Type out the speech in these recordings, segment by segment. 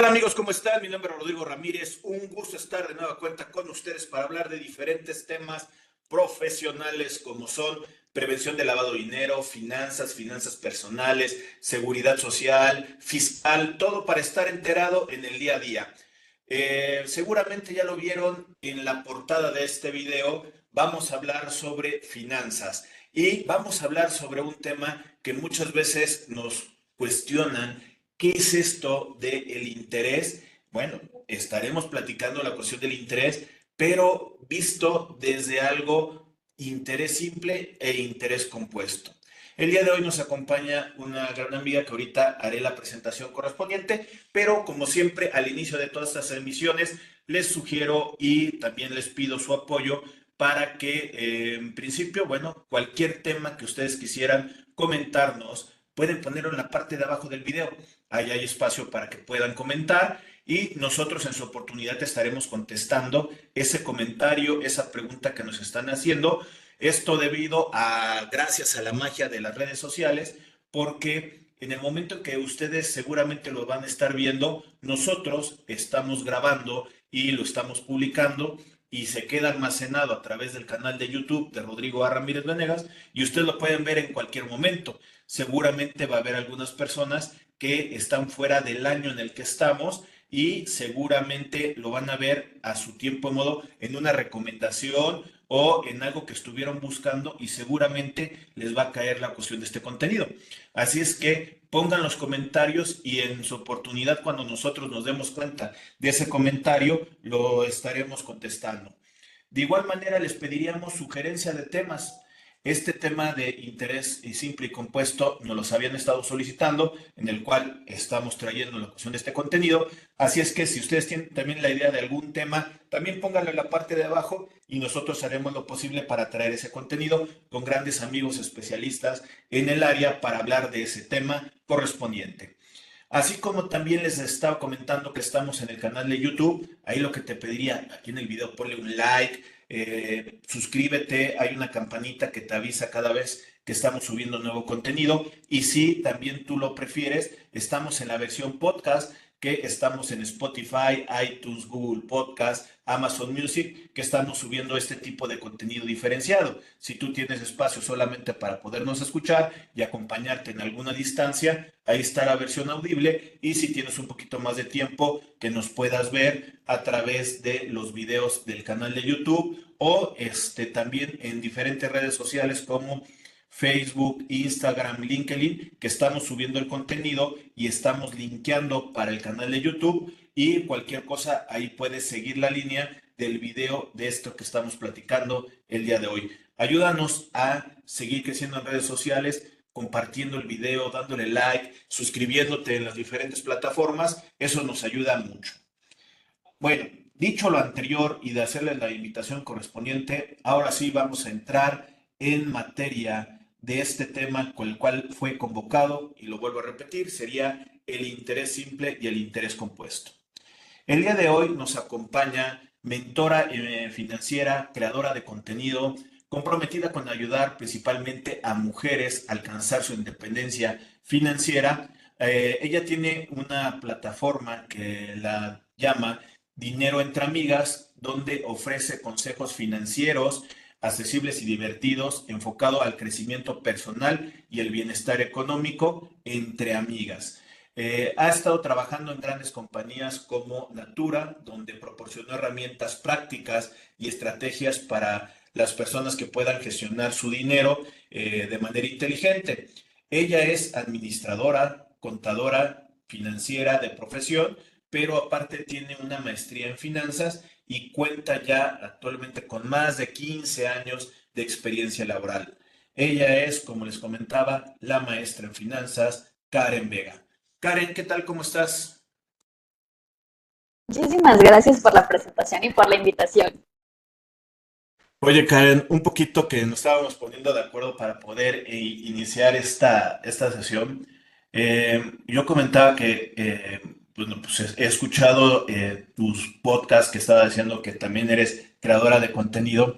tal amigos? ¿Cómo están? Mi nombre es Rodrigo Ramírez. Un gusto estar de nueva cuenta con ustedes para hablar de diferentes temas profesionales como son prevención de lavado de dinero, finanzas personales, seguridad social, fiscal, todo para estar enterado en el día a día. Seguramente ya lo vieron en la portada de este video. Vamos a hablar sobre finanzas y vamos a hablar sobre un tema que muchas veces nos cuestionan. ¿Qué es esto del interés? Bueno, estaremos platicando la cuestión del interés, pero visto desde algo interés simple e interés compuesto. El día de hoy nos acompaña una gran amiga que ahorita haré la presentación correspondiente, pero como siempre al inicio de todas estas emisiones les sugiero y también les pido su apoyo para que en principio, bueno, cualquier tema que ustedes quisieran comentarnos, pueden ponerlo en la parte de abajo del video. Ahí hay espacio para que puedan comentar y nosotros en su oportunidad estaremos contestando ese comentario, esa pregunta que nos están haciendo. Esto debido a, gracias a la magia de las redes sociales, porque en el momento en que ustedes seguramente lo van a estar viendo, nosotros estamos grabando y lo estamos publicando y se queda almacenado a través del canal de YouTube de Rodrigo A. Ramírez Venegas y ustedes lo pueden ver en cualquier momento. Seguramente va a haber algunas personas que están fuera del año en el que estamos y seguramente lo van a ver a su tiempo y modo en una recomendación o en algo que estuvieron buscando y seguramente les va a caer la cuestión de este contenido. Así es que pongan los comentarios y en su oportunidad cuando nosotros nos demos cuenta de ese comentario lo estaremos contestando. De igual manera les pediríamos sugerencia de temas. Este tema de interés simple y compuesto nos los habían estado solicitando, en el cual estamos trayendo la cuestión de este contenido. Así es que si ustedes tienen también la idea de algún tema, también pónganlo en la parte de abajo y nosotros haremos lo posible para traer ese contenido con grandes amigos especialistas en el área para hablar de ese tema correspondiente. Así como también les estaba comentando que estamos en el canal de YouTube, ahí lo que te pediría aquí en el video, ponle un like, suscríbete, hay una campanita que te avisa cada vez que estamos subiendo nuevo contenido y si también tú lo prefieres, estamos en la versión podcast que estamos en Spotify, iTunes, Google Podcast, Amazon Music, que estamos subiendo este tipo de contenido diferenciado. Si tú tienes espacio solamente para podernos escuchar y acompañarte en alguna distancia, ahí está la versión audible y si tienes un poquito más de tiempo que nos puedas ver a través de los videos del canal de YouTube o también en diferentes redes sociales como Facebook, Instagram, LinkedIn, que estamos subiendo el contenido y estamos linkeando para el canal de YouTube y cualquier cosa ahí puedes seguir la línea del video de esto que estamos platicando el día de hoy. Ayúdanos a seguir creciendo en redes sociales, compartiendo el video, dándole like, suscribiéndote en las diferentes plataformas, eso nos ayuda mucho. Bueno, dicho lo anterior y de hacerles la invitación correspondiente, ahora sí vamos a entrar en materia de este tema con el cual fue convocado, y lo vuelvo a repetir, sería el interés simple y el interés compuesto. El día de hoy nos acompaña mentora financiera, creadora de contenido, comprometida con ayudar principalmente a mujeres a alcanzar su independencia financiera. Ella tiene una plataforma que la llama Dinero entre Amigas, donde ofrece consejos financieros accesibles y divertidos, enfocado al crecimiento personal y el bienestar económico entre amigas. Ha estado trabajando en grandes compañías como Natura, donde proporcionó herramientas prácticas y estrategias para las personas que puedan gestionar su dinero de manera inteligente. Ella es administradora, contadora financiera de profesión, pero aparte tiene una maestría en finanzas y cuenta ya actualmente con más de 15 años de experiencia laboral. Ella es, como les comentaba, la maestra en finanzas, Karen Vega. Karen, ¿qué tal? ¿Cómo estás? Muchísimas gracias por la presentación y por la invitación. Oye, Karen, un poquito que nos estábamos poniendo de acuerdo para poder iniciar esta sesión. Yo comentaba que bueno, pues he escuchado tus podcasts que estaba diciendo que también eres creadora de contenido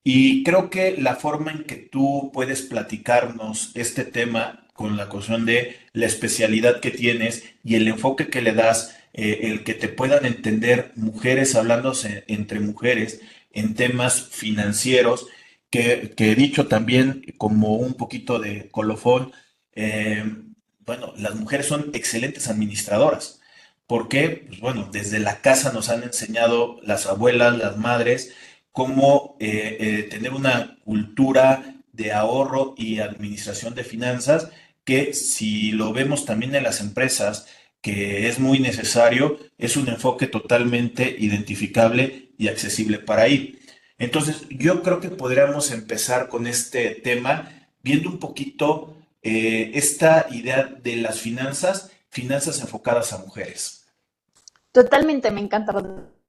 y creo que la forma en que tú puedes platicarnos este tema con la cuestión de la especialidad que tienes y el enfoque que le das, el que te puedan entender mujeres hablándose entre mujeres en temas financieros, que he dicho también como un poquito de colofón, eh, bueno, las mujeres son excelentes administradoras. ¿Por qué? Pues bueno, desde la casa nos han enseñado las abuelas, las madres, cómo tener una cultura de ahorro y administración de finanzas, que si lo vemos también en las empresas, que es muy necesario, es un enfoque totalmente identificable y accesible para ahí. Entonces, yo creo que podríamos empezar con este tema viendo un poquito esta idea de las finanzas, finanzas enfocadas a mujeres. Totalmente, me encanta.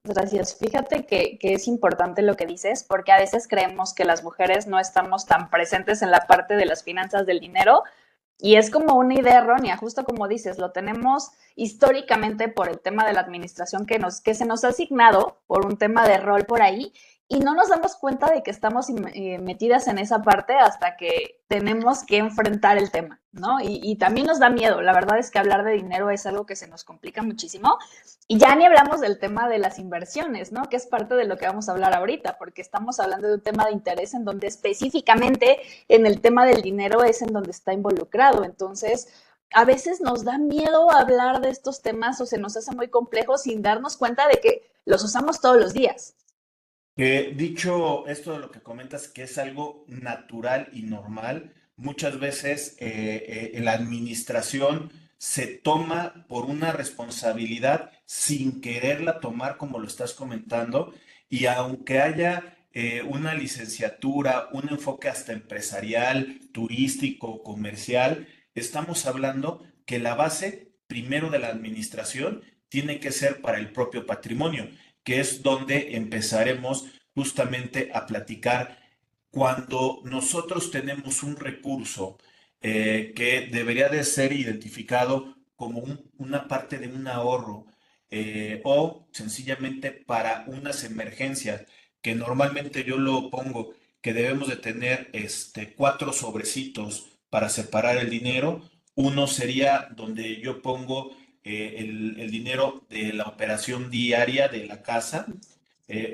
Gracias. Fíjate que es importante lo que dices, porque a veces creemos que las mujeres no estamos tan presentes en la parte de las finanzas del dinero, y es como una idea errónea, justo como dices, lo tenemos históricamente por el tema de la administración que se nos ha asignado por un tema de rol por ahí, y no nos damos cuenta de que estamos metidas en esa parte hasta que tenemos que enfrentar el tema, ¿no? Y también nos da miedo. La verdad es que hablar de dinero es algo que se nos complica muchísimo. Y ya ni hablamos del tema de las inversiones, ¿no? Que es parte de lo que vamos a hablar ahorita, porque estamos hablando de un tema de interés en donde específicamente en el tema del dinero es en donde está involucrado. Entonces, a veces nos da miedo hablar de estos temas o se nos hace muy complejo sin darnos cuenta de que los usamos todos los días. Dicho esto de lo que comentas, que es algo natural y normal, muchas veces la administración se toma por una responsabilidad sin quererla tomar como lo estás comentando, y aunque haya una licenciatura, un enfoque hasta empresarial, turístico, comercial, estamos hablando que la base primero de la administración tiene que ser para el propio patrimonio, que es donde empezaremos justamente a platicar cuando nosotros tenemos un recurso que debería de ser identificado como una parte de un ahorro, o sencillamente para unas emergencias, que normalmente yo lo pongo, que debemos de tener cuatro sobrecitos para separar el dinero. Uno sería donde yo pongo el dinero de la operación diaria de la casa,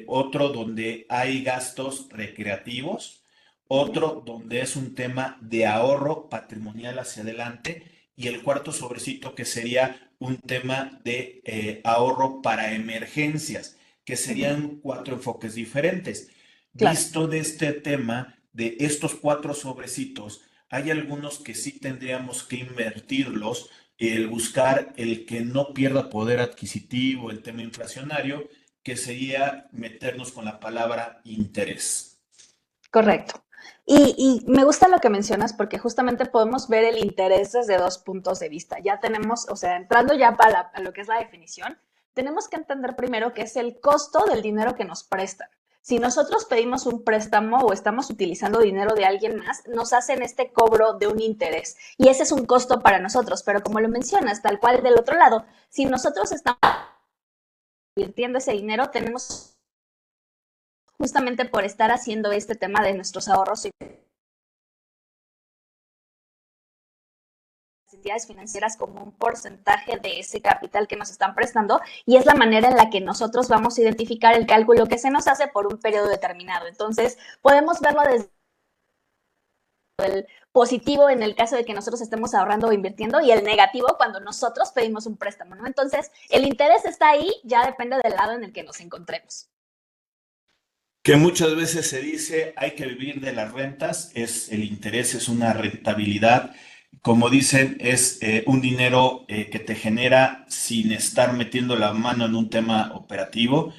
otro donde hay gastos recreativos, otro donde es un tema de ahorro patrimonial hacia adelante, y el cuarto sobrecito que sería un tema de ahorro para emergencias, que serían cuatro enfoques diferentes. Claro. Visto de este tema, de estos cuatro sobrecitos, hay algunos que sí tendríamos que invertirlos, el buscar el que no pierda poder adquisitivo, el tema inflacionario, que sería meternos con la palabra interés. Correcto. Y me gusta lo que mencionas porque justamente podemos ver el interés desde dos puntos de vista. Ya tenemos, o sea, entrando ya para a lo que es la definición, tenemos que entender primero qué es el costo del dinero que nos prestan. Si nosotros pedimos un préstamo o estamos utilizando dinero de alguien más, nos hacen este cobro de un interés y ese es un costo para nosotros. Pero como lo mencionas, tal cual del otro lado, si nosotros estamos invirtiendo ese dinero, tenemos justamente por estar haciendo este tema de nuestros ahorros y entidades financieras como un porcentaje de ese capital que nos están prestando, y es la manera en la que nosotros vamos a identificar el cálculo que se nos hace por un periodo determinado. Entonces, podemos verlo desde el positivo en el caso de que nosotros estemos ahorrando o invirtiendo, y el negativo cuando nosotros pedimos un préstamo, ¿no? Entonces, el interés está ahí, ya depende del lado en el que nos encontremos. Que muchas veces se dice hay que vivir de las rentas, es el interés, es una rentabilidad. Como dicen, es un dinero que te genera sin estar metiendo la mano en un tema operativo,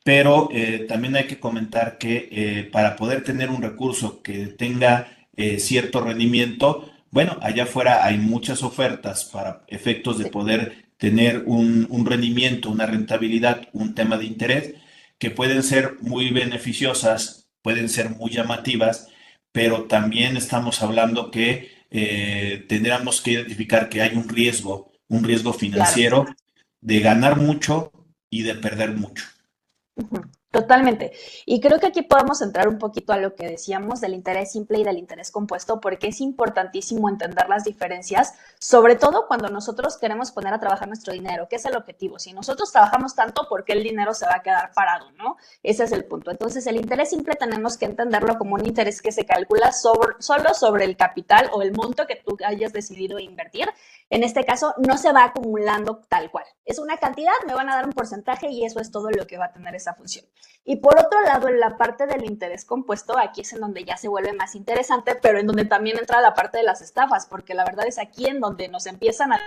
pero también hay que comentar que para poder tener un recurso que tenga cierto rendimiento, bueno, allá afuera hay muchas ofertas para efectos de Sí, poder tener un rendimiento, una rentabilidad, un tema de interés, que pueden ser muy beneficiosas, pueden ser muy llamativas, pero también estamos hablando que tendríamos que identificar que hay un riesgo claro. financiero de ganar mucho y de perder mucho. Totalmente. Y creo que aquí podemos entrar un poquito a lo que decíamos del interés simple y del interés compuesto, porque es importantísimo entender las diferencias, sobre todo cuando nosotros queremos poner a trabajar nuestro dinero, que es el objetivo. Si nosotros trabajamos tanto, ¿por qué el dinero se va a quedar parado, no? Ese es el punto. Entonces, el interés simple tenemos que entenderlo como un interés que se calcula solo sobre el capital o el monto que tú hayas decidido invertir. En este caso, no se va acumulando tal cual. Es una cantidad, me van a dar un porcentaje y eso es todo lo que va a tener esa función. Y por otro lado, en la parte del interés compuesto, aquí es en donde ya se vuelve más interesante, pero en donde también entra la parte de las estafas, porque la verdad es aquí en donde nos empiezan a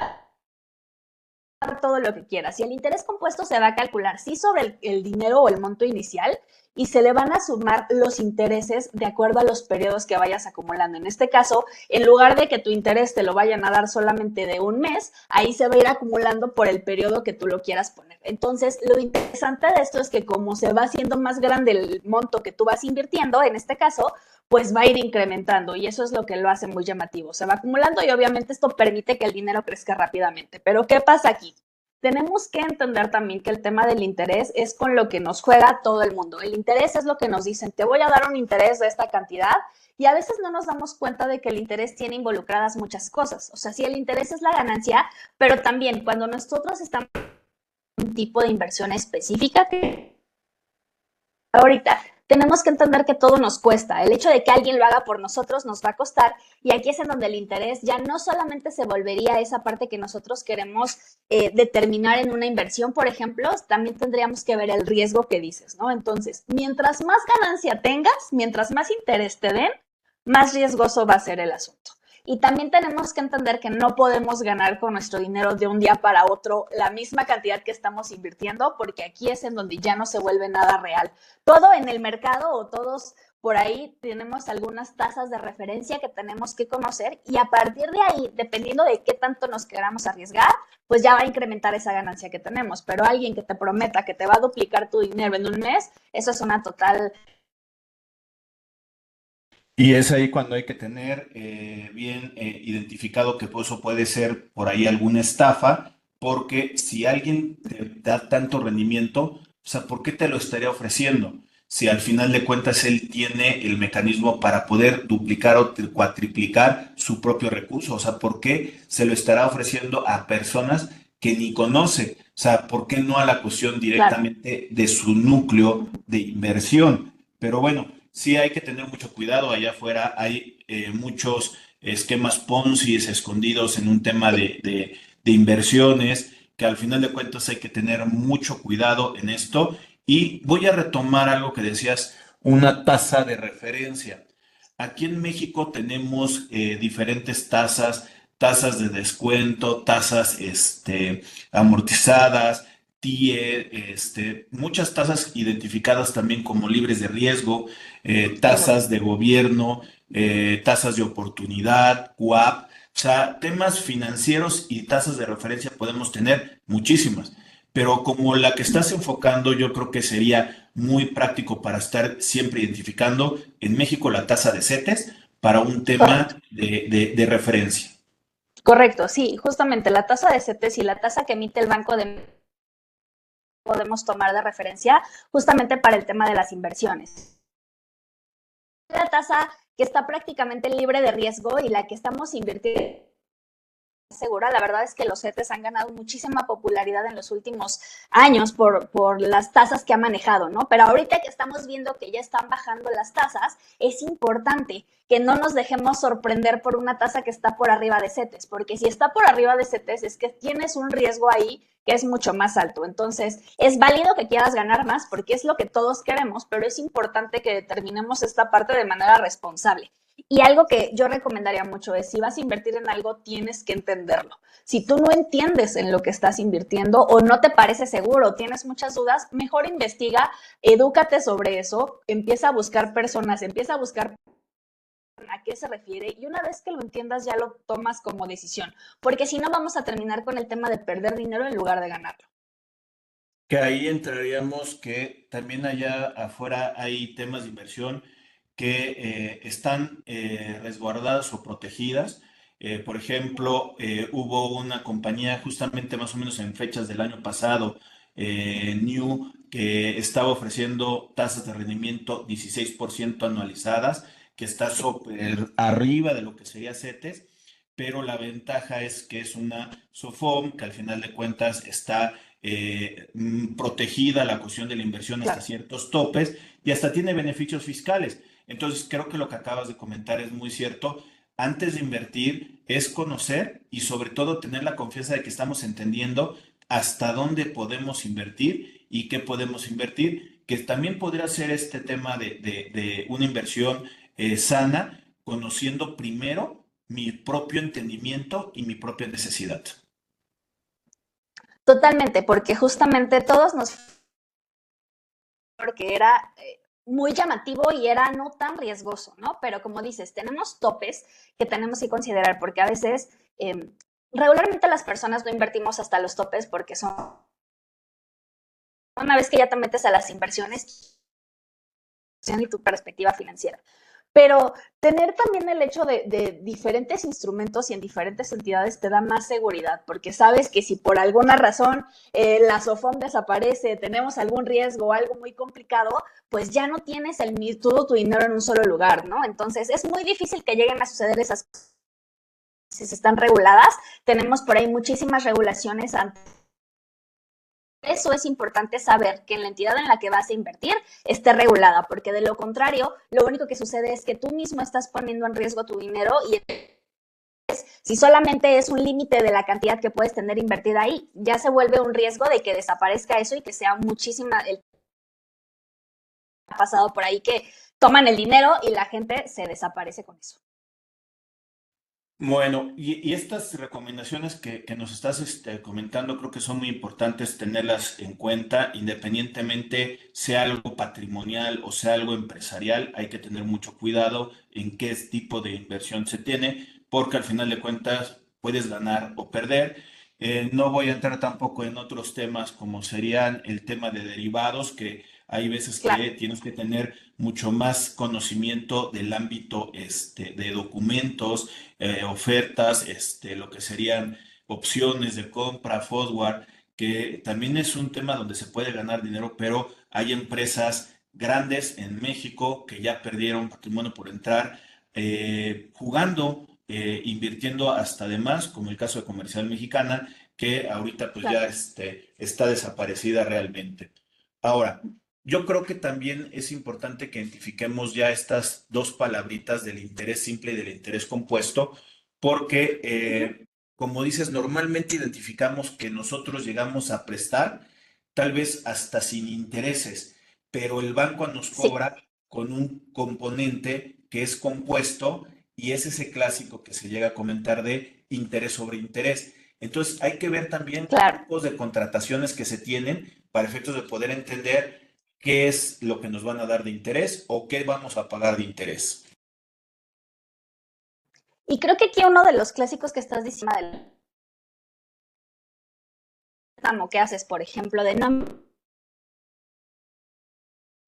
dar todo lo que quieras. Y el interés compuesto se va a calcular sí sobre el dinero o el monto inicial y se le van a sumar los intereses de acuerdo a los periodos que vayas acumulando. En este caso, en lugar de que tu interés te lo vayan a dar solamente de un mes, ahí se va a ir acumulando por el periodo que tú lo quieras poner. Entonces, lo interesante de esto es que como se va haciendo más grande el monto que tú vas invirtiendo, en este caso, pues va a ir incrementando y eso es lo que lo hace muy llamativo. Se va acumulando y obviamente esto permite que el dinero crezca rápidamente. Pero ¿qué pasa aquí? Tenemos que entender también que el tema del interés es con lo que nos juega todo el mundo. El interés es lo que nos dicen, te voy a dar un interés de esta cantidad y a veces no nos damos cuenta de que el interés tiene involucradas muchas cosas. O sea, sí, el interés es la ganancia, pero también cuando nosotros estamos en un tipo de inversión específica que ahorita tenemos que entender que todo nos cuesta. El hecho de que alguien lo haga por nosotros nos va a costar y aquí es en donde el interés ya no solamente se volvería esa parte que nosotros queremos determinar en una inversión, por ejemplo, también tendríamos que ver el riesgo que dices, ¿no? Entonces, mientras más ganancia tengas, mientras más interés te den, más riesgoso va a ser el asunto. Y también tenemos que entender que no podemos ganar con nuestro dinero de un día para otro la misma cantidad que estamos invirtiendo, porque aquí es en donde ya no se vuelve nada real. Todo en el mercado o todos por ahí tenemos algunas tasas de referencia que tenemos que conocer y a partir de ahí, dependiendo de qué tanto nos queramos arriesgar, pues ya va a incrementar esa ganancia que tenemos. Pero alguien que te prometa que te va a duplicar tu dinero en un mes, eso es una total. Y es ahí cuando hay que tener bien identificado que pues, eso puede ser por ahí alguna estafa, porque si alguien te da tanto rendimiento, o sea, ¿por qué te lo estaría ofreciendo? Si al final de cuentas él tiene el mecanismo para poder duplicar o cuatriplicar su propio recurso, o sea, ¿por qué se lo estará ofreciendo a personas que ni conoce? O sea, ¿por qué no a la cuestión Claro. directamente de su núcleo de inversión? Pero bueno, sí hay que tener mucho cuidado. Allá afuera hay muchos esquemas Ponzi escondidos en un tema de inversiones, que al final de cuentas hay que tener mucho cuidado en esto. Y voy a retomar algo que decías, una tasa de referencia. Aquí en México tenemos diferentes tasas, tasas de descuento, tasas amortizadas, TIE, muchas tasas identificadas también como libres de riesgo, tasas Correcto. de gobierno, tasas de oportunidad, QAP, o sea, temas financieros y tasas de referencia podemos tener muchísimas, pero como la que estás enfocando, yo creo que sería muy práctico para estar siempre identificando en México la tasa de CETES para un Correcto. tema de referencia. Correcto, sí, justamente la tasa de CETES y la tasa que emite el Banco de podemos tomar de referencia justamente para el tema de las inversiones. La tasa que está prácticamente libre de riesgo y la que estamos invirtiendo segura. La verdad es que los CETES han ganado muchísima popularidad en los últimos años por las tasas que ha manejado, ¿no? Pero ahorita que estamos viendo que ya están bajando las tasas, es importante que no nos dejemos sorprender por una tasa que está por arriba de CETES, porque si está por arriba de CETES es que tienes un riesgo ahí que es mucho más alto. Entonces, es válido que quieras ganar más porque es lo que todos queremos, pero es importante que determinemos esta parte de manera responsable. Y algo que yo recomendaría mucho es, si vas a invertir en algo, tienes que entenderlo. Si tú no entiendes en lo que estás invirtiendo o no te parece seguro, tienes muchas dudas, mejor investiga, edúcate sobre eso, empieza a buscar personas, empieza a buscar a qué se refiere y una vez que lo entiendas ya lo tomas como decisión, porque si no vamos a terminar con el tema de perder dinero en lugar de ganarlo. Que ahí entraríamos que también allá afuera hay temas de inversión que están resguardadas o protegidas. Por ejemplo, hubo una compañía justamente más o menos en fechas del año pasado, New, que estaba ofreciendo tasas de rendimiento 16% anualizadas, que está súper arriba de lo que sería CETES, pero la ventaja es que es una SOFOM que al final de cuentas está protegida la cuestión de la inversión hasta Claro. ciertos topes y hasta tiene beneficios fiscales. Entonces, creo que lo que acabas de comentar es muy cierto. Antes de invertir es conocer y sobre todo tener la confianza de que estamos entendiendo hasta dónde podemos invertir y qué podemos invertir, que también podría ser este tema de una inversión sana, conociendo primero mi propio entendimiento y mi propia necesidad. Totalmente, porque justamente todos nos porque era muy llamativo y era no tan riesgoso, ¿no? Pero como dices, tenemos topes que tenemos que considerar porque a veces regularmente las personas no invertimos hasta los topes porque son una vez que ya te metes a las inversiones y tu perspectiva financiera. Pero tener también el hecho de diferentes instrumentos y en diferentes entidades te da más seguridad, porque sabes que si por alguna razón la SOFOM desaparece, tenemos algún riesgo o algo muy complicado, pues ya no tienes todo tu dinero en un solo lugar, ¿no? Entonces es muy difícil que lleguen a suceder esas cosas si están reguladas. Tenemos por ahí muchísimas regulaciones antes. Eso es importante saber que en la entidad en la que vas a invertir esté regulada, porque de lo contrario, lo único que sucede es que tú mismo estás poniendo en riesgo tu dinero y si solamente es un límite de la cantidad que puedes tener invertida ahí, ya se vuelve un riesgo de que desaparezca eso y que sea muchísima. Ha pasado por ahí que toman el dinero y la gente se desaparece con eso. Bueno, y estas recomendaciones que nos estás comentando creo que son muy importantes tenerlas en cuenta, independientemente sea algo patrimonial o sea algo empresarial, hay que tener mucho cuidado en qué tipo de inversión se tiene, porque al final de cuentas puedes ganar o perder. No voy a entrar tampoco en otros temas como serían el tema de derivados, que hay veces Claro. que tienes que tener mucho más conocimiento del ámbito de documentos, ofertas, lo que serían opciones de compra, forward, que también es un tema donde se puede ganar dinero, pero hay empresas grandes en México que ya perdieron patrimonio por entrar jugando, invirtiendo hasta de más, como el caso de Comercial Mexicana, que ahorita pues ya Claro. está desaparecida realmente. Ahora, yo creo que también es importante que identifiquemos ya estas dos palabritas del interés simple y del interés compuesto, porque, Uh-huh. como dices, normalmente identificamos que nosotros llegamos a prestar, tal vez hasta sin intereses, pero el banco nos Sí, cobra con un componente que es compuesto y es ese clásico que se llega a comentar de interés sobre interés. Entonces, hay que ver también qué claro. tipos de contrataciones que se tienen para efectos de poder entender qué es lo que nos van a dar de interés o qué vamos a pagar de interés. Y creo que aquí uno de los clásicos que estás diciendo del préstamo que haces, por ejemplo, de no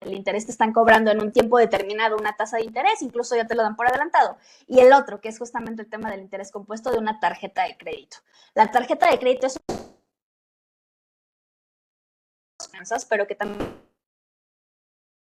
el interés te están cobrando en un tiempo determinado una tasa de interés, incluso ya te lo dan por adelantado. Y el otro, que es justamente el tema del interés compuesto de una tarjeta de crédito. La tarjeta de crédito es pero que también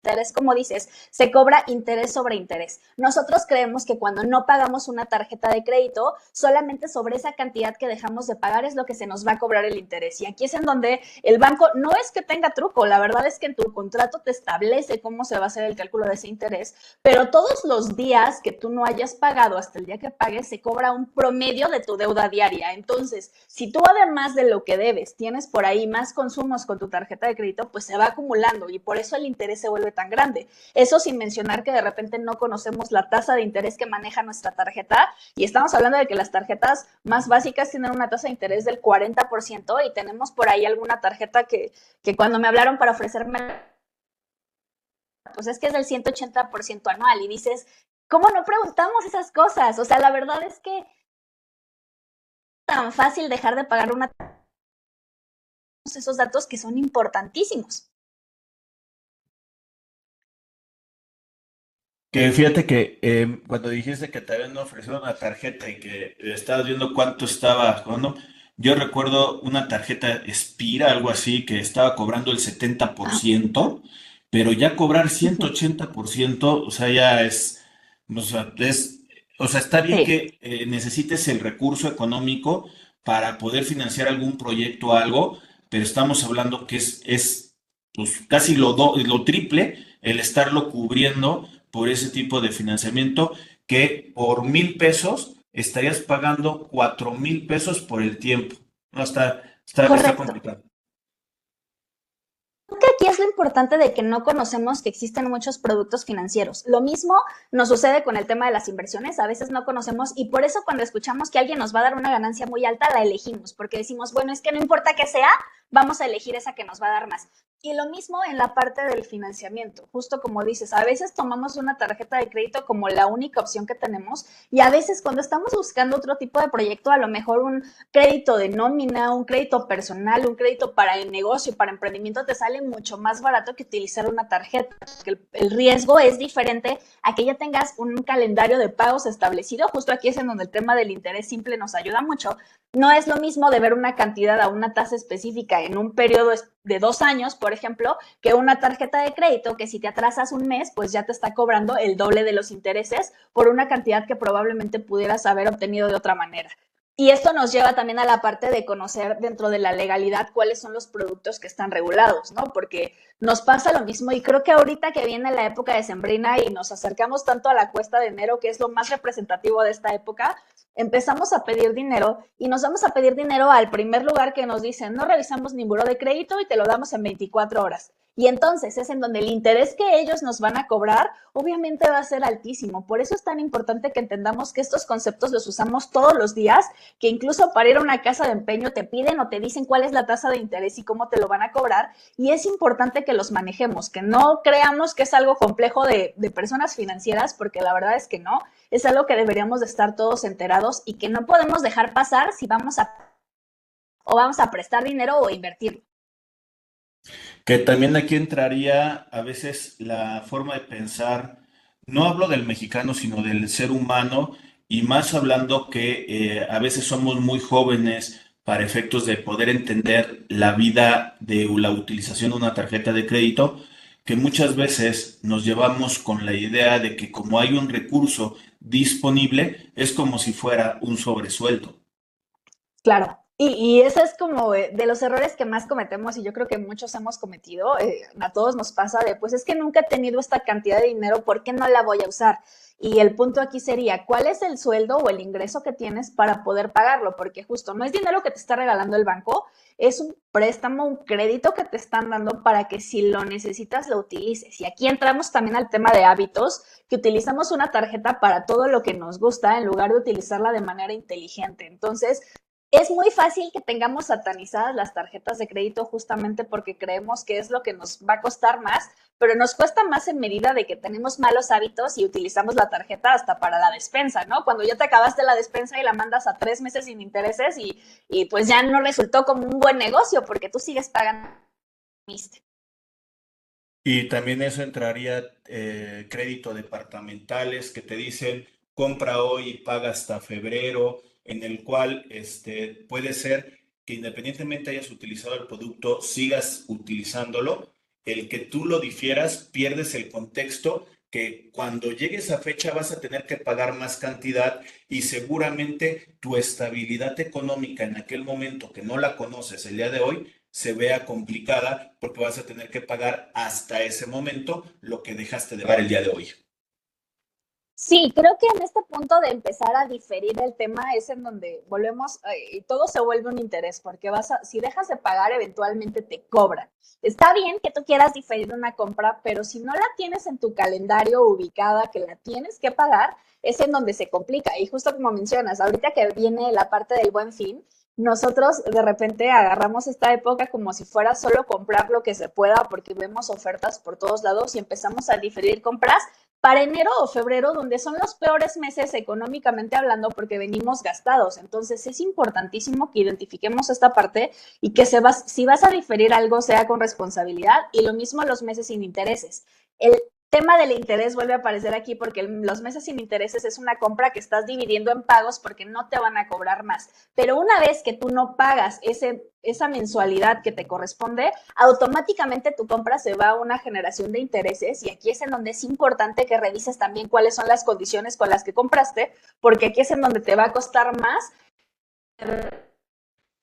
interés, como dices, se cobra interés sobre interés. Nosotros creemos que cuando no pagamos una tarjeta de crédito, solamente sobre esa cantidad que dejamos de pagar es lo que se nos va a cobrar el interés. Y aquí es en donde el banco no es que tenga truco, la verdad es que en tu contrato te establece cómo se va a hacer el cálculo de ese interés, pero todos los días que tú no hayas pagado hasta el día que pagues, se cobra un promedio de tu deuda diaria. Entonces, si tú además de lo que debes, tienes por ahí más consumos con tu tarjeta de crédito, pues se va acumulando y por eso el interés se vuelve tan grande. Eso sin mencionar que de repente no conocemos la tasa de interés que maneja nuestra tarjeta y estamos hablando de que las tarjetas más básicas tienen una tasa de interés del 40% y tenemos por ahí alguna tarjeta que cuando me hablaron para ofrecerme, pues es que es del 180% anual y dices, ¿cómo no preguntamos esas cosas? O sea, la verdad es que es tan fácil dejar de pagar una esos datos que son importantísimos. Que fíjate que cuando dijiste que te habían ofrecido una tarjeta y que estabas viendo cuánto estaba, ¿no? Yo recuerdo una tarjeta Spira, algo así, que estaba cobrando el Ah, 70%, pero ya cobrar ciento ujú. ochenta por ciento, o sea, ya es, o sea, o sea, está bien Sí, que necesites el recurso económico para poder financiar algún proyecto o algo, pero estamos hablando que es pues, casi lo triple el estarlo cubriendo por ese tipo de financiamiento que por 1,000 pesos estarías pagando 4,000 pesos por el tiempo. No, está correcto. complicado. Creo que aquí es lo importante de que no conocemos que existen muchos productos financieros. Lo mismo nos sucede con el tema de las inversiones. A veces no conocemos y por eso cuando escuchamos que alguien nos va a dar una ganancia muy alta, la elegimos, porque decimos, bueno, es que no importa qué sea, vamos a elegir esa que nos va a dar más. Y lo mismo en la parte del financiamiento, justo como dices, a veces tomamos una tarjeta de crédito como la única opción que tenemos y a veces cuando estamos buscando otro tipo de proyecto, a lo mejor un crédito de nómina, un crédito personal, un crédito para el negocio, para emprendimiento, te sale mucho más barato que utilizar una tarjeta, porque el riesgo es diferente a que ya tengas un calendario de pagos establecido. Justo aquí es en donde el tema del interés simple nos ayuda mucho. No es lo mismo de ver una cantidad a una tasa específica en un periodo de 2 años, por ejemplo, que una tarjeta de crédito que si te atrasas un mes, pues ya te está cobrando el doble de los intereses por una cantidad que probablemente pudieras haber obtenido de otra manera. Y esto nos lleva también a la parte de conocer dentro de la legalidad cuáles son los productos que están regulados, ¿no? Porque nos pasa lo mismo y creo que ahorita que viene la época decembrina y nos acercamos tanto a la cuesta de enero, que es lo más representativo de esta época, empezamos a pedir dinero y nos vamos a pedir dinero al primer lugar que nos dicen, no revisamos ni buró de crédito y te lo damos en 24 horas. Y entonces es en donde el interés que ellos nos van a cobrar obviamente va a ser altísimo. Por eso es tan importante que entendamos que estos conceptos los usamos todos los días, que incluso para ir a una casa de empeño te piden o te dicen cuál es la tasa de interés y cómo te lo van a cobrar. Y es importante que los manejemos, que no creamos que es algo complejo de personas financieras, porque la verdad es que no. Es algo que deberíamos de estar todos enterados y que no podemos dejar pasar si vamos a prestar dinero o invertirlo. Que también aquí entraría a veces la forma de pensar, no hablo del mexicano, sino del ser humano, y más hablando que a veces somos muy jóvenes para efectos de poder entender la vida de la utilización de una tarjeta de crédito, que muchas veces nos llevamos con la idea de que como hay un recurso disponible, es como si fuera un sobresueldo. Claro. Y ese es como de los errores que más cometemos y yo creo que muchos hemos cometido, a todos nos pasa de, pues es que nunca he tenido esta cantidad de dinero, ¿por qué no la voy a usar? Y el punto aquí sería, ¿cuál es el sueldo o el ingreso que tienes para poder pagarlo? Porque justo no es dinero que te está regalando el banco, es un préstamo, un crédito que te están dando para que si lo necesitas lo utilices. Y aquí entramos también al tema de hábitos, que utilizamos una tarjeta para todo lo que nos gusta en lugar de utilizarla de manera inteligente. Entonces, es muy fácil que tengamos satanizadas las tarjetas de crédito justamente porque creemos que es lo que nos va a costar más, pero nos cuesta más en medida de que tenemos malos hábitos y utilizamos la tarjeta hasta para la despensa, ¿no? Cuando ya te acabaste la despensa y la mandas a 3 meses sin intereses y pues ya no resultó como un buen negocio porque tú sigues pagando. Y también eso entraría crédito departamentales que te dicen compra hoy y paga hasta febrero, en el cual puede ser que independientemente hayas utilizado el producto, sigas utilizándolo. El que tú lo difieras, pierdes el contexto que cuando llegue esa fecha vas a tener que pagar más cantidad y seguramente tu estabilidad económica en aquel momento que no la conoces el día de hoy se vea complicada porque vas a tener que pagar hasta ese momento lo que dejaste de pagar el día de hoy. Sí, creo que en este punto de empezar a diferir el tema es en donde volvemos y todo se vuelve un interés, porque si dejas de pagar, eventualmente te cobran. Está bien que tú quieras diferir una compra, pero si no la tienes en tu calendario ubicada, que la tienes que pagar, es en donde se complica. Y justo como mencionas, ahorita que viene la parte del Buen Fin, nosotros de repente agarramos esta época como si fuera solo comprar lo que se pueda, porque vemos ofertas por todos lados y empezamos a diferir compras para enero o febrero, donde son los peores meses económicamente hablando porque venimos gastados. Entonces es importantísimo que identifiquemos esta parte y que si vas a diferir algo sea con responsabilidad y lo mismo los meses sin intereses. El tema del interés vuelve a aparecer aquí porque los meses sin intereses es una compra que estás dividiendo en pagos porque no te van a cobrar más. Pero una vez que tú no pagas esa mensualidad que te corresponde, automáticamente tu compra se va a una generación de intereses y aquí es en donde es importante que revises también cuáles son las condiciones con las que compraste, porque aquí es en donde te va a costar más.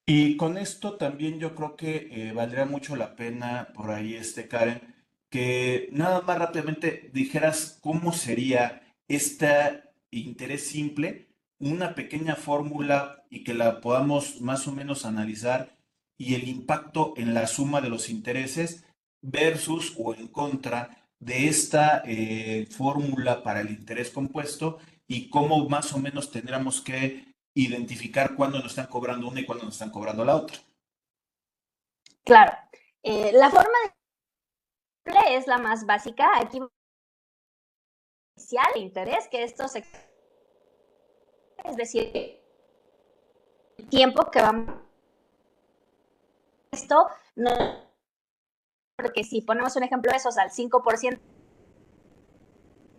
Y con esto también yo creo que valdría mucho la pena por ahí, Karen, que nada más rápidamente dijeras cómo sería este interés simple, una pequeña fórmula y que la podamos más o menos analizar y el impacto en la suma de los intereses versus o en contra de esta fórmula para el interés compuesto y cómo más o menos tendríamos que identificar cuándo nos están cobrando una y cuándo nos están cobrando la otra. Claro, la forma de es la más básica. Aquí inicial interés, que esto se, es decir, el tiempo que vamos esto no, porque si ponemos un ejemplo de esos al 5%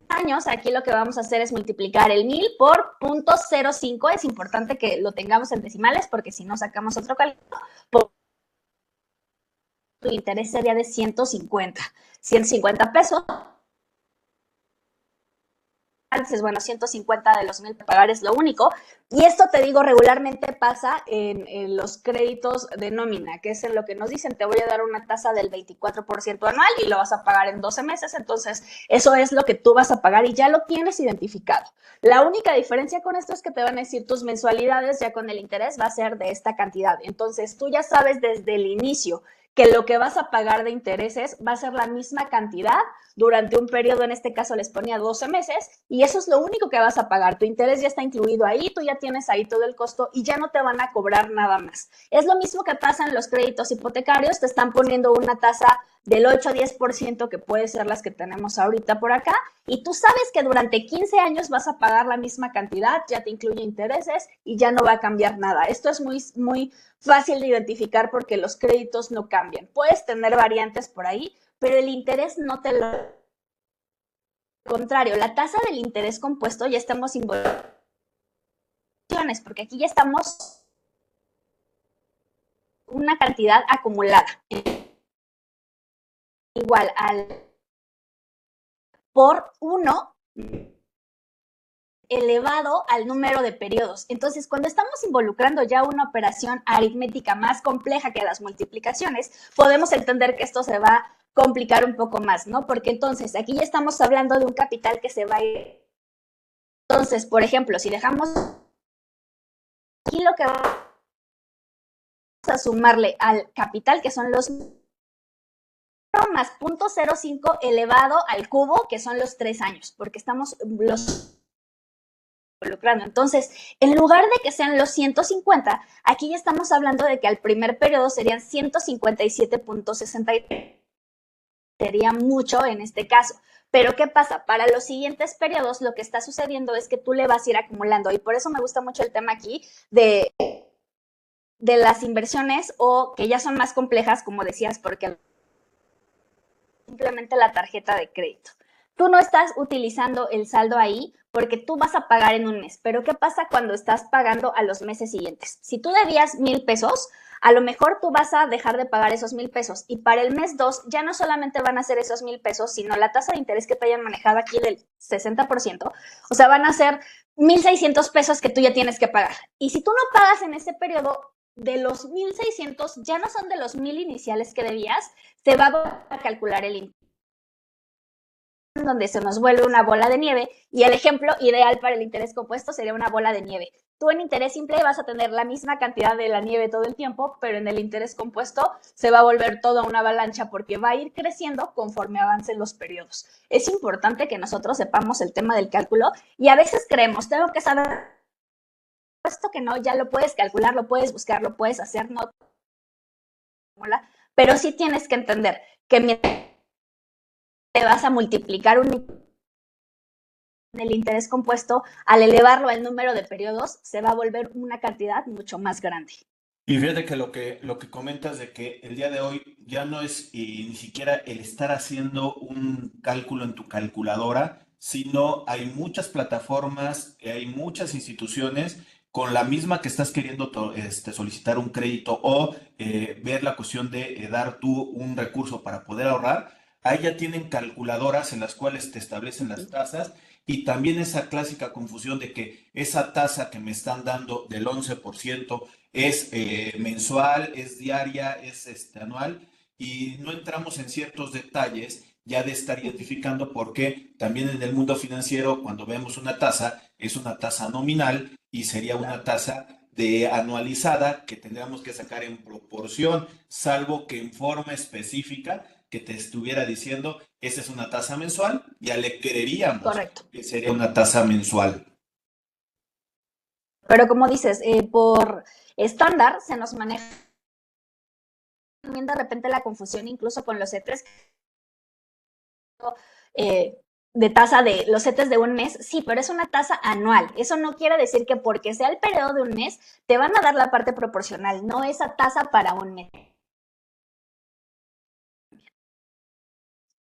años, aquí lo que vamos a hacer es multiplicar el 1000 por 0.05. Es importante que lo tengamos en decimales porque si no sacamos otro cálculo, tu interés sería de 150 pesos. Dices, bueno, 150 de los 1000 pagar es lo único. Y esto te digo, regularmente pasa en los créditos de nómina, que es en lo que nos dicen, te voy a dar una tasa del 24% anual y lo vas a pagar en 12 meses. Entonces, eso es lo que tú vas a pagar y ya lo tienes identificado. La única diferencia con esto es que te van a decir tus mensualidades ya con el interés va a ser de esta cantidad. Entonces, tú ya sabes desde el inicio que lo que vas a pagar de intereses va a ser la misma cantidad durante un periodo, en este caso les ponía 12 meses, y eso es lo único que vas a pagar. Tu interés ya está incluido ahí, tú ya tienes ahí todo el costo y ya no te van a cobrar nada más. Es lo mismo que pasa en los créditos hipotecarios, te están poniendo una tasa del 8 a 10% que puede ser las que tenemos ahorita por acá, y tú sabes que durante 15 años vas a pagar la misma cantidad, ya te incluye intereses y ya no va a cambiar nada. Esto es muy fácil de identificar porque los créditos no cambian. Puedes tener variantes por ahí, pero el interés no te lo... Al contrario, la tasa del interés compuesto ya estamos involucrados, porque aquí ya estamos una cantidad acumulada. Igual al por 1 elevado al número de periodos. Entonces, cuando estamos involucrando ya una operación aritmética más compleja que las multiplicaciones, podemos entender que esto se va a complicar un poco más, ¿no? Porque entonces aquí ya estamos hablando de un capital que se va a ir. Entonces, por ejemplo, si dejamos aquí lo que vamos a sumarle al capital, que son los más 0.05 elevado al cubo, que son los 3 años, porque estamos los involucrando. Entonces, en lugar de que sean los 150, aquí ya estamos hablando de que al primer periodo serían 157.63. Sería mucho en este caso. Pero ¿qué pasa? Para los siguientes periodos lo que está sucediendo es que tú le vas a ir acumulando y por eso me gusta mucho el tema aquí de las inversiones o que ya son más complejas, como decías, porque simplemente la tarjeta de crédito. Tú no estás utilizando el saldo ahí porque tú vas a pagar en un mes. Pero ¿qué pasa cuando estás pagando a los meses siguientes? Si tú debías 1000 pesos, a lo mejor tú vas a dejar de pagar esos 1000 pesos y para el mes 2 ya no solamente van a ser esos 1000 pesos, sino la tasa de interés que te hayan manejado aquí del 60%, o sea, van a ser 1600 pesos que tú ya tienes que pagar. Y si tú no pagas en ese periodo, de los 1600 ya no son de los 1000 iniciales que debías, se va a calcular el interés, donde se nos vuelve una bola de nieve y el ejemplo ideal para el interés compuesto sería una bola de nieve. Tú en interés simple vas a tener la misma cantidad de la nieve todo el tiempo, pero en el interés compuesto se va a volver toda una avalancha porque va a ir creciendo conforme avancen los periodos. Es importante que nosotros sepamos el tema del cálculo y a veces creemos, tengo que saber esto que no, ya lo puedes calcular, lo puedes buscar, lo puedes hacer, no, pero sí tienes que entender que mientras te vas a multiplicar el interés compuesto, al elevarlo al número de periodos, se va a volver una cantidad mucho más grande. Y fíjate que lo que comentas de que el día de hoy ya no es ni siquiera el estar haciendo un cálculo en tu calculadora, sino hay muchas plataformas, hay muchas instituciones con la misma que estás queriendo solicitar un crédito o ver la cuestión de dar tú un recurso para poder ahorrar. Ahí ya tienen calculadoras en las cuales te establecen las Ujú. tasas y también esa clásica confusión de que esa tasa que me están dando del 11% es mensual, es diaria, es anual y no entramos en ciertos detalles ya de estar identificando porque también en el mundo financiero cuando vemos una tasa es una tasa nominal y sería una Claro. tasa de anualizada que tendríamos que sacar en proporción, salvo que en forma específica que te estuviera diciendo, esa es una tasa mensual, ya le creeríamos Correcto. que sería una tasa mensual. Pero como dices, por estándar se nos maneja también de repente la confusión incluso con los CETES eh, de tasa de los CETES de un mes, sí, pero es una tasa anual. Eso no quiere decir que porque sea el periodo de un mes te van a dar la parte proporcional, no esa tasa para un mes.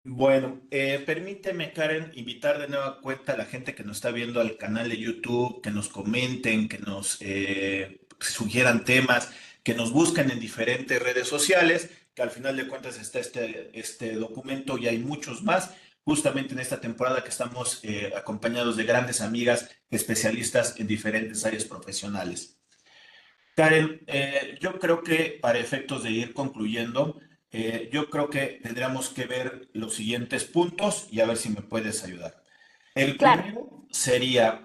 Bueno, permíteme, Karen, invitar de nueva cuenta a la gente que nos está viendo al canal de YouTube, que nos comenten, que nos sugieran temas, que nos busquen en diferentes redes sociales, que al final de cuentas está este documento y hay muchos más, justamente en esta temporada que estamos acompañados de grandes amigas especialistas en diferentes áreas profesionales. Karen, yo creo que para efectos de ir concluyendo, yo creo que tendríamos que ver los siguientes puntos y a ver si me puedes ayudar. El Claro, primero sería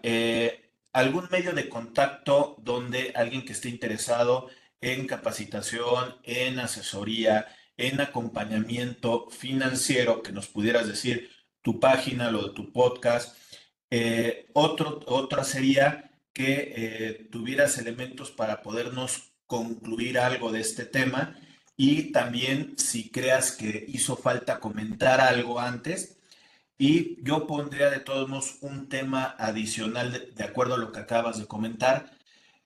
algún medio de contacto donde alguien que esté interesado en capacitación, en asesoría, en acompañamiento financiero, que nos pudieras decir tu página, lo de tu podcast. Otra sería que tuvieras elementos para podernos concluir algo de este tema y también si creas que hizo falta comentar algo antes. Y yo pondría de todos modos un tema adicional de acuerdo a lo que acabas de comentar.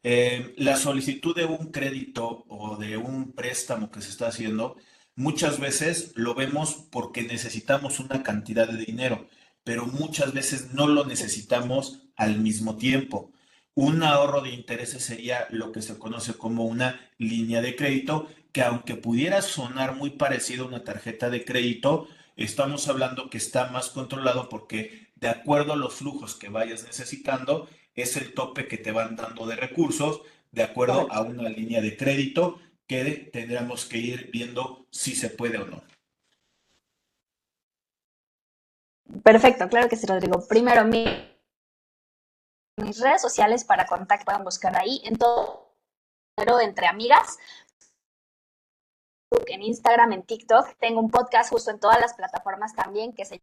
La solicitud de un crédito o de un préstamo que se está haciendo, muchas veces lo vemos porque necesitamos una cantidad de dinero, pero muchas veces no lo necesitamos al mismo tiempo. Un ahorro de intereses sería lo que se conoce como una línea de crédito, que aunque pudiera sonar muy parecido a una tarjeta de crédito, estamos hablando que está más controlado porque de acuerdo a los flujos que vayas necesitando, es el tope que te van dando de recursos de acuerdo a correcto. una línea de crédito que tendremos que ir viendo si se puede o no. Perfecto, claro que sí, Rodrigo. Primero, mis redes sociales para contacto pueden buscar ahí en todo, entre amigas, en Instagram, en TikTok. Tengo un podcast justo en todas las plataformas también que se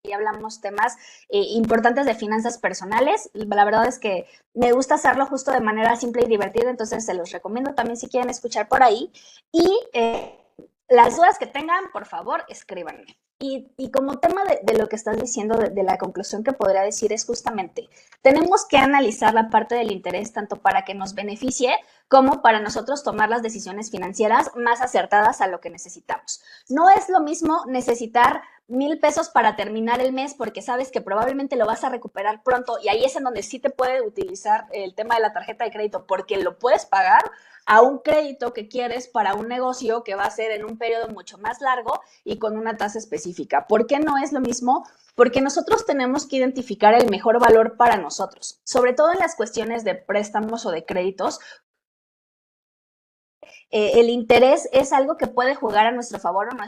y hablamos temas importantes de finanzas personales. La verdad es que me gusta hacerlo justo de manera simple y divertida, entonces se los recomiendo también si quieren escuchar por ahí. Y las dudas que tengan, por favor, escríbanme. Y como tema de lo que estás diciendo, de la conclusión que podría decir es justamente, tenemos que analizar la parte del interés tanto para que nos beneficie como para nosotros tomar las decisiones financieras más acertadas a lo que necesitamos. No es lo mismo necesitar 1,000 pesos para terminar el mes porque sabes que probablemente lo vas a recuperar pronto y ahí es en donde sí te puede utilizar el tema de la tarjeta de crédito porque lo puedes pagar a un crédito que quieres para un negocio que va a ser en un periodo mucho más largo y con una tasa específica. ¿Por qué no es lo mismo? Porque nosotros tenemos que identificar el mejor valor para nosotros, sobre todo en las cuestiones de préstamos o de créditos. El interés es algo que puede jugar a nuestro favor o no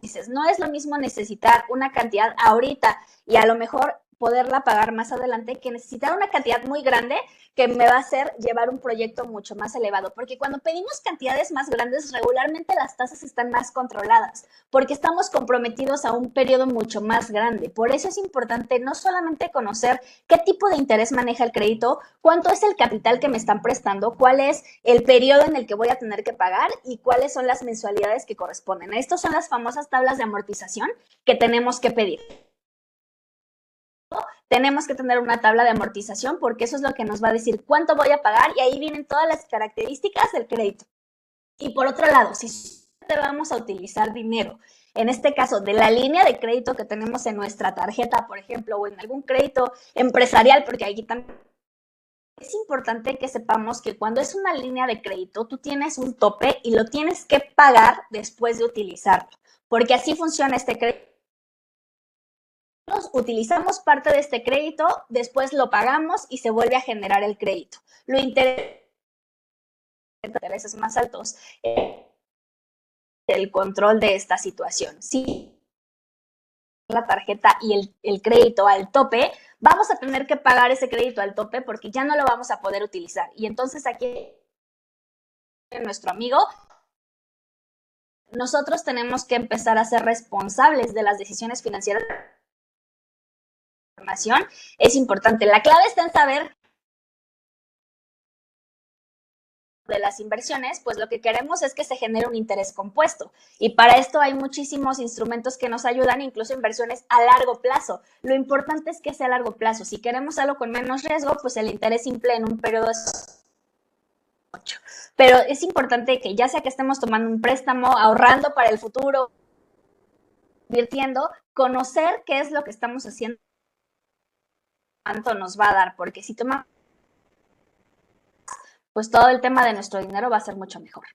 dices, no es lo mismo necesitar una cantidad ahorita y a lo mejor poderla pagar más adelante que necesitar una cantidad muy grande que me va a hacer llevar un proyecto mucho más elevado. Porque cuando pedimos cantidades más grandes, regularmente las tasas están más controladas, porque estamos comprometidos a un periodo mucho más grande. Por eso es importante no solamente conocer qué tipo de interés maneja el crédito, cuánto es el capital que me están prestando, cuál es el periodo en el que voy a tener que pagar y cuáles son las mensualidades que corresponden. Estas son las famosas tablas de amortización que tenemos que pedir. tenemos que tener una tabla de amortización porque eso es lo que nos va a decir cuánto voy a pagar y ahí vienen todas las características del crédito. Y por otro lado, si te vamos a utilizar dinero, en este caso de la línea de crédito que tenemos en nuestra tarjeta, por ejemplo, o en algún crédito empresarial, porque aquí también es importante que sepamos que cuando es una línea de crédito, tú tienes un tope y lo tienes que pagar después de utilizarlo, porque así funciona este crédito. Utilizamos parte de este crédito, después lo pagamos y se vuelve a generar el crédito. Lo interesantes más altos, el control de esta situación. Si la tarjeta y el crédito al tope, vamos a tener que pagar ese crédito al tope porque ya no lo vamos a poder utilizar. Y entonces aquí nuestro amigo, nosotros tenemos que empezar a ser responsables de las decisiones financieras. Es importante. La clave está en saber de las inversiones, pues lo que queremos es que se genere un interés compuesto. Y para esto hay muchísimos instrumentos que nos ayudan, incluso inversiones a largo plazo. Lo importante es que sea a largo plazo. Si queremos algo con menos riesgo, pues el interés simple en un periodo es 8. Pero es importante que ya sea que estemos tomando un préstamo, ahorrando para el futuro, invirtiendo, conocer qué es lo que estamos haciendo, cuánto nos va a dar, porque si tomamos, pues todo el tema de nuestro dinero va a ser mucho mejor.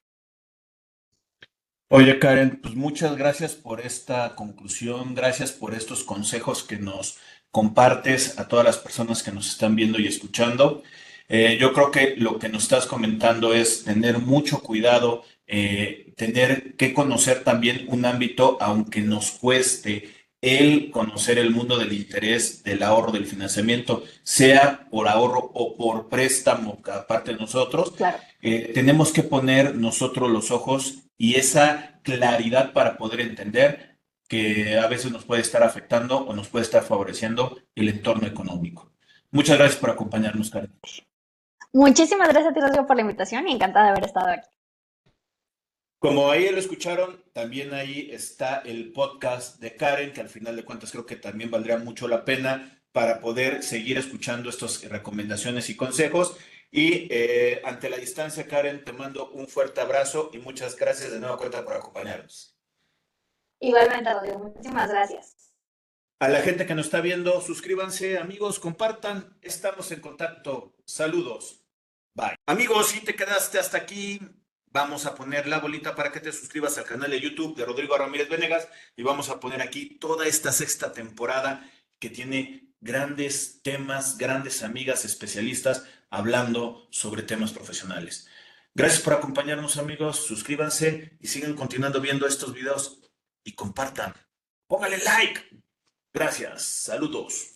Oye, Karen, pues muchas gracias por esta conclusión, gracias por estos consejos que nos compartes a todas las personas que nos están viendo y escuchando. Yo creo que lo que nos estás comentando es tener mucho cuidado, tener que conocer también un ámbito, aunque nos cueste el conocer el mundo del interés, del ahorro, del financiamiento, sea por ahorro o por préstamo, aparte de nosotros. Claro. Tenemos que poner nosotros los ojos y esa claridad para poder entender que a veces nos puede estar afectando o nos puede estar favoreciendo el entorno económico. Muchas gracias por acompañarnos, Karen. Muchísimas gracias a ti, Rodrigo, por la invitación y encantada de haber estado aquí. Como ahí lo escucharon, también ahí está el podcast de Karen, que al final de cuentas creo que también valdría mucho la pena para poder seguir escuchando estas recomendaciones y consejos. Y ante la distancia, Karen, te mando un fuerte abrazo y muchas gracias de nueva cuenta por acompañarnos. Igualmente, Rodrigo, muchísimas gracias. A la gente que nos está viendo, suscríbanse, amigos, compartan. Estamos en contacto. Saludos. Bye. Amigos, si te quedaste hasta aquí, vamos a poner la bolita para que te suscribas al canal de YouTube de Rodrigo Ramírez Venegas y vamos a poner aquí toda esta sexta temporada que tiene grandes temas, grandes amigas especialistas hablando sobre temas profesionales. Gracias por acompañarnos, amigos. Suscríbanse y sigan continuando viendo estos videos y compartan. Póngale like. Gracias. Saludos.